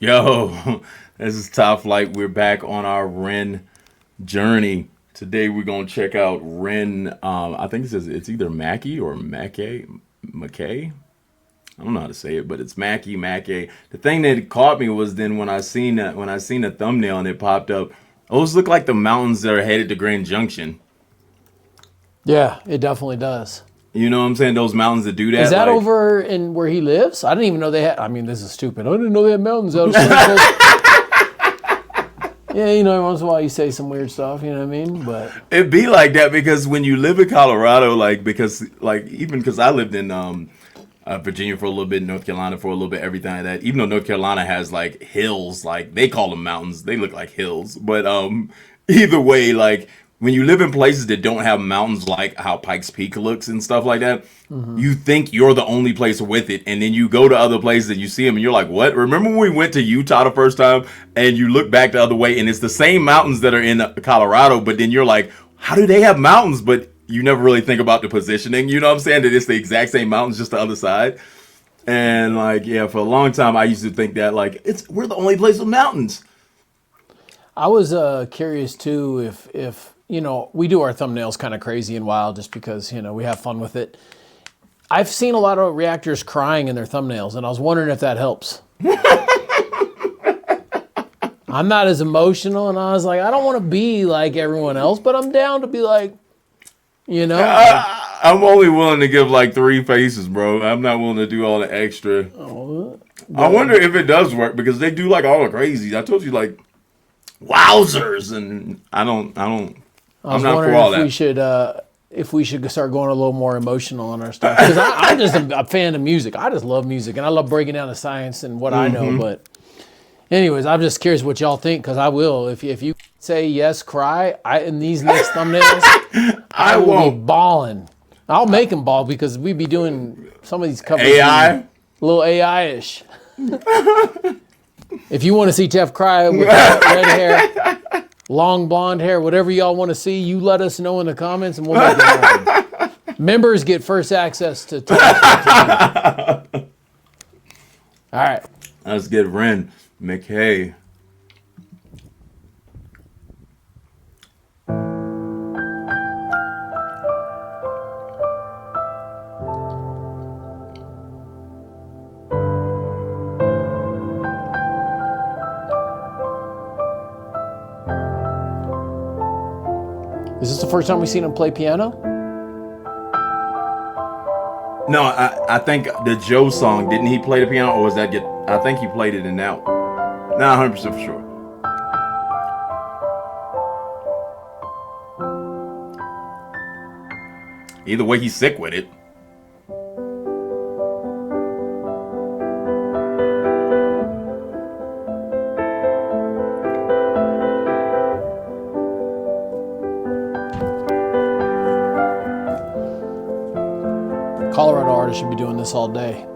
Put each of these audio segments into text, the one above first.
Yo, this is Top Flight. We're back on our Ren journey. Today we're gonna check out Ren. I think it says it's either Mackay or Mackay. Mackay. I don't know how to say it, but it's Mackay. The thing that caught me was then when I seen the thumbnail and it popped up. Those look like the mountains that are headed to Grand Junction. Yeah, it definitely does. You know what I'm saying? Those mountains that do that. Is that over in where he lives? I didn't even know they had. I mean, this is stupid. I didn't know they had mountains out of Central. Yeah, you know, every once in a while you say some weird stuff. You know what I mean? But it'd be like that because when you live in Colorado, because I lived in Virginia for a little bit, North Carolina for a little bit, everything like that. Even though North Carolina has like hills, like they call them mountains, they look like hills. But either way, like when you live in places that don't have mountains, like how Pikes Peak looks and stuff like that, you think you're the only place with it, and then you go to other places and you see them, and you're like, "What?" Remember when we went to Utah the first time, and you look back the other way, and it's the same mountains that are in Colorado, but then you're like, "How do they have mountains?" But you never really think about the positioning. You know what I'm saying? That it's the exact same mountains, just the other side. And like, yeah, for a long time, I used to think that like we're the only place with mountains. I was curious too if you know, we do our thumbnails kind of crazy and wild just because, you know, we have fun with it. I've seen a lot of reactors crying in their thumbnails, and I was wondering if that helps. I'm not as emotional, and I was like, I don't want to be like everyone else, but I'm down to be like, you know. I'm only willing to give like 3 faces, bro. I'm not willing to do all the extra. I wonder if it does work because they do like all the crazies. I told you like wowzers, and I'm not for all that. If we should start going a little more emotional on our stuff, because I'm just a fan of music. I just love music, and I love breaking down the science and what I know. But anyways, I'm just curious what y'all think, because I will. If you say yes, cry. In these next thumbnails, I will be bawling. I'll make them bawl because we be doing some of these covers. AI, a little AI-ish. If you want to see Tef cry with red hair, long blonde hair, whatever y'all want to see, you let us know in the comments and we'll make it happen. Members get first access to TOPtv. All right. Let's get Ren Mackay. Is this the first time we've seen him play piano? No, I think the Joe song, didn't he play the piano, or was that I think he played it in that. Not 100% for sure. Either way, he's sick with it. Colorado artists should be doing this all day.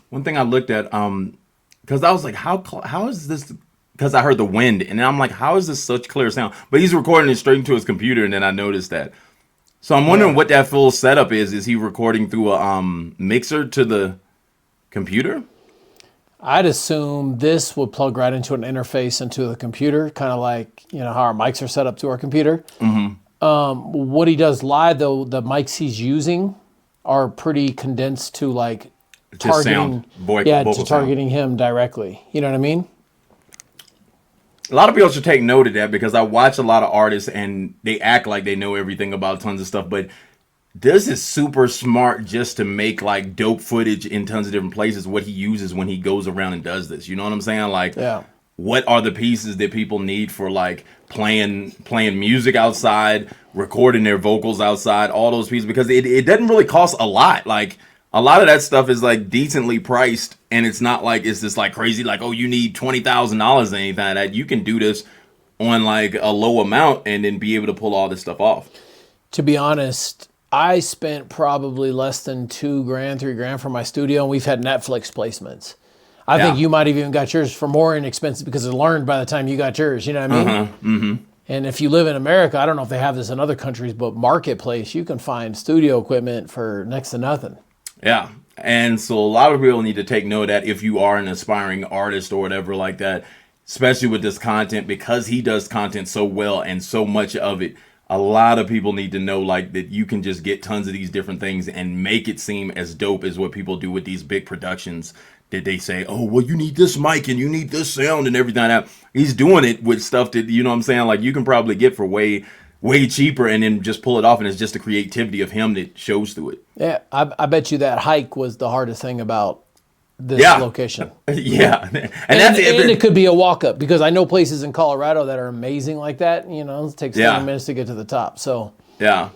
One thing I looked at, because I was like, how is this? Because I heard the wind, and I'm like, how is this such clear sound? But he's recording it straight into his computer, and then I noticed that. So I'm wondering what that full setup is. Is he recording through a mixer to the computer? I'd assume this would plug right into an interface into the computer, kind of like, you know, how our mics are set up to our computer. What he does live, though, the mics he's using are pretty condensed to like targeting, targeting him directly. You know what I mean? A lot of people should take note of that, because I watch a lot of artists and they act like they know everything about tons of stuff, but this is super smart just to make like dope footage in tons of different places. What he uses when he goes around and does this, you know what I'm saying? Like, yeah. what are the pieces that people need for like playing music outside, recording their vocals outside, all those pieces, because it doesn't really cost a lot. Like a lot of that stuff is like decently priced, and it's not like it's this like crazy like, oh, you need $20,000 or anything like that. You can do this on like a low amount and then be able to pull all this stuff off. To be honest, I spent probably less than $2,000, $3,000 for my studio, and we've had Netflix placements. I think you might have even got yours for more inexpensive because it learned by the time you got yours. You know what I mean? Mm-hmm. And if you live in America, I don't know if they have this in other countries, but Marketplace, you can find studio equipment for next to nothing. Yeah. And so a lot of people need to take note of that if you are an aspiring artist or whatever like that, especially with this content, because he does content so well and so much of it. A lot of people need to know like that you can just get tons of these different things and make it seem as dope as what people do with these big productions. That they say, oh, well, you need this mic and you need this sound and everything like that. He's doing it with stuff that, you know what I'm saying? Like you can probably get for way cheaper and then just pull it off. And it's just the creativity of him that shows through it. Yeah, I bet you that hike was the hardest thing about this location. Yeah. And it could be a walk up because I know places in Colorado that are amazing like that. You know, it takes 30 minutes to get to the top. So, yeah.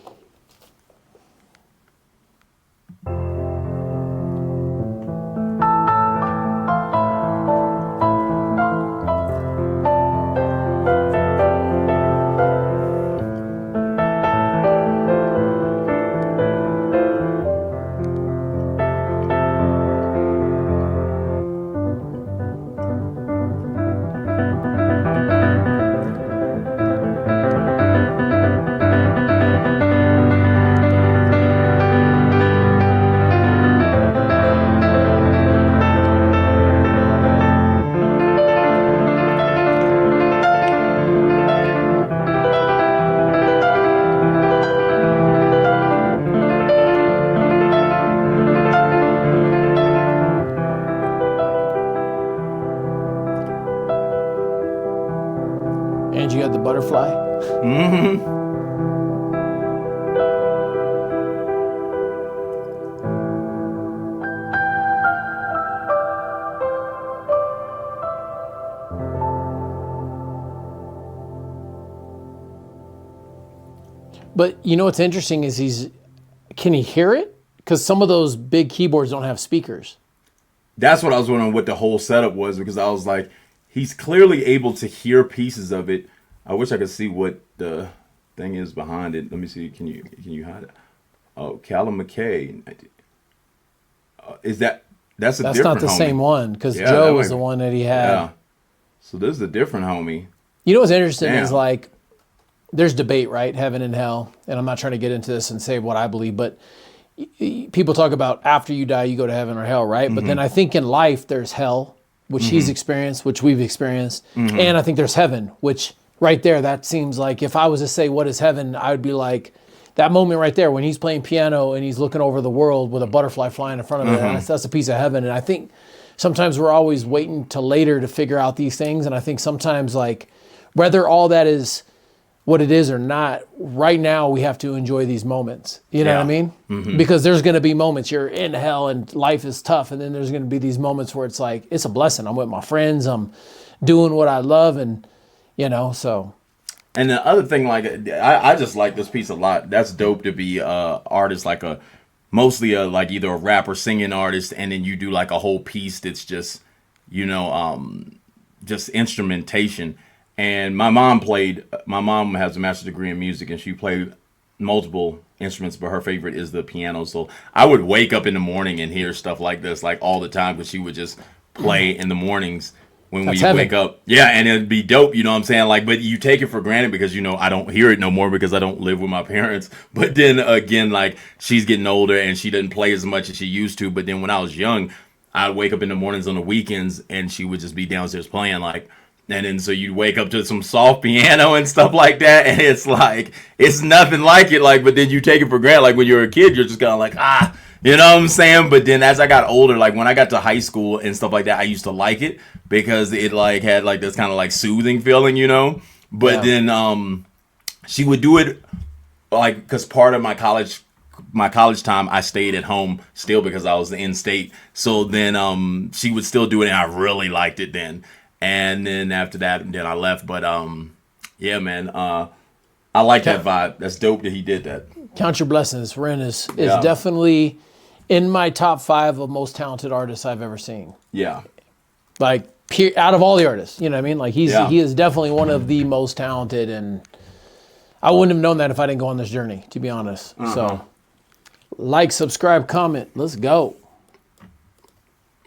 And you had the butterfly. Mm-hmm. But you know what's interesting is can he hear it? Because some of those big keyboards don't have speakers. That's what I was wondering what the whole setup was, because I was like, he's clearly able to hear pieces of it. I wish I could see what the thing is behind it. Let me see. Can you hide it? Oh, Callum Mackay. That's That's different not the homie. same one because Joe was the one that he had. Yeah. So this is a different homie. You know what's interesting Damn. is like there's debate, right? Heaven and hell. And I'm not trying to get into this and say what I believe, but people talk about after you die, you go to heaven or hell, right? Mm-hmm. But then I think in life there's hell, which he's experienced, which we've experienced. Mm-hmm. And I think there's heaven, which right there, that seems like if I was to say what is heaven, I would be like that moment right there when he's playing piano and he's looking over the world with a butterfly flying in front of him. That's a piece of heaven. And I think sometimes we're always waiting till later to figure out these things. And I think sometimes like whether all that is what it is or not, right now we have to enjoy these moments. You know what I mean? Mm-hmm. Because there's going to be moments you're in hell and life is tough. And then there's going to be these moments where it's like, it's a blessing. I'm with my friends. I'm doing what I love. And, you know, so. And the other thing, like, I just like this piece a lot. That's dope to be artist, like mostly like either a rapper singing artist. And then you do like a whole piece that's just, you know, just instrumentation. And my mom has a master's degree in music, and she played multiple instruments, but her favorite is the piano. So I would wake up in the morning and hear stuff like this, like all the time, because she would just play in the mornings when we wake up. Yeah, and it'd be dope, you know what I'm saying? Like, but you take it for granted because, you know, I don't hear it no more because I don't live with my parents. But then again, like, she's getting older and she doesn't play as much as she used to. But then when I was young, I'd wake up in the mornings on the weekends and she would just be downstairs playing, like. And then so you'd wake up to some soft piano and stuff like that, and it's like, it's nothing like it, like, but then you take it for granted. Like when you're a kid, you're just kind of like, you know what I'm saying? But then as I got older, like when I got to high school and stuff like that, I used to like it because it like had like this kind of like soothing feeling, you know? But then she would do it like, because part of my college time, I stayed at home still because I was in state. So then she would still do it, and I really liked it then. and then after that, then I left. But yeah, man, I like that vibe. That's dope that he did that. Count your blessings. Ren is definitely in my top 5 of most talented artists I've ever seen. Yeah. Like out of all the artists, you know what I mean? Like he is definitely one of the most talented, and I wouldn't have known that if I didn't go on this journey, to be honest. So, like, subscribe, comment. Let's go.